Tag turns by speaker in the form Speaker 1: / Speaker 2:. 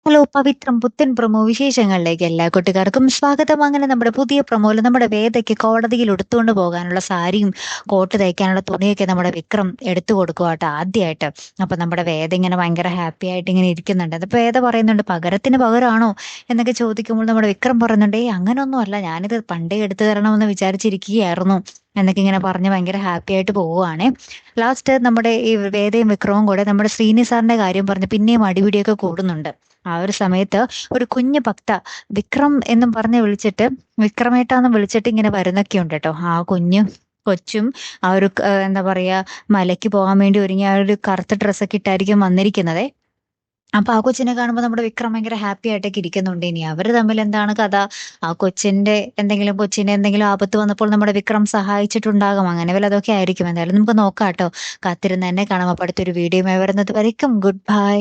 Speaker 1: Hello പവിത്രം പുത്തൻ promo വിശേഷങ്ങളിലേക്ക് എല്ലാ കൂട്ടുകാർക്കും സ്വാഗതം. അങ്ങനെ നമ്മുടെ പുതിയ പ്രൊമോയിൽ നമ്മുടെ വേദയ്ക്ക് കോടതിയിൽ എടുത്തുകൊണ്ട് പോകാനുള്ള സാരിയും കോട്ട് തയ്ക്കാനുള്ള തുണിയൊക്കെ നമ്മുടെ വിക്രം എടുത്തു കൊടുക്കുക കേട്ടോ ആദ്യമായിട്ട്. അപ്പൊ നമ്മുടെ വേദ ഇങ്ങനെ ഭയങ്കര ഹാപ്പി ആയിട്ട് ഇങ്ങനെ ഇരിക്കുന്നുണ്ട്. അപ്പൊ വേദ പറയുന്നുണ്ട് പകരത്തിന് പകരമാണോ എന്നൊക്കെ ചോദിക്കുമ്പോൾ നമ്മുടെ വിക്രം പറയുന്നുണ്ട് ഏയ് അങ്ങനൊന്നും അല്ല, ഞാനിത് പണ്ടേ എടുത്തു തരണമെന്ന് വിചാരിച്ചിരിക്കുകയായിരുന്നു എന്നൊക്കെ ഇങ്ങനെ പറഞ്ഞ് ഭയങ്കര ഹാപ്പി ആയിട്ട് പോവുകയാണ്. ലാസ്റ്റ് നമ്മുടെ ഈ വേദയും വിക്രവും കൂടെ നമ്മുടെ ശ്രീനി സാറിന്റെ കാര്യം പറഞ്ഞ് പിന്നെയും അടിപിടിയൊക്കെ കൂടുന്നുണ്ട്. ആ ഒരു സമയത്ത് ഒരു കുഞ്ഞു ഭക്ത വിക്രം എന്നും പറഞ്ഞ് വിളിച്ചിട്ട് വിക്രമേട്ടാന്ന് വിളിച്ചിട്ട് ഇങ്ങനെ വരുന്നൊക്കെ ഉണ്ട് കേട്ടോ. ആ കുഞ്ഞു കൊച്ചും ആ ഒരു എന്താ പറയാ മലയ്ക്ക് പോകാൻ വേണ്ടി ഒരുങ്ങി ആ ഒരു കറുത്ത ഡ്രസ്സൊക്കെ ഇട്ടായിരിക്കും വന്നിരിക്കുന്നത്. അപ്പൊ ആ കൊച്ചിനെ കാണുമ്പോൾ നമ്മുടെ വിക്രം ഭയങ്കര ഹാപ്പി ആയിട്ടൊക്കെ ഇരിക്കുന്നുണ്ട്. ഇനി അവര് തമ്മിൽ എന്താണ് കഥ, ആ കൊച്ചിനെ എന്തെങ്കിലും ആപത്ത് വന്നപ്പോൾ നമ്മുടെ വിക്രം സഹായിച്ചിട്ടുണ്ടാകും, അങ്ങനെ വല്ലതൊക്കെ ആയിരിക്കും. എന്തായാലും നമുക്ക് നോക്കാം കേട്ടോ. കാത്തിരുന്ന് തന്നെ കാണാം. അപ്പൊ അടുത്തൊരു വീഡിയോയുമായി വരുന്നത് വരയ്ക്കും ഗുഡ് ബൈ.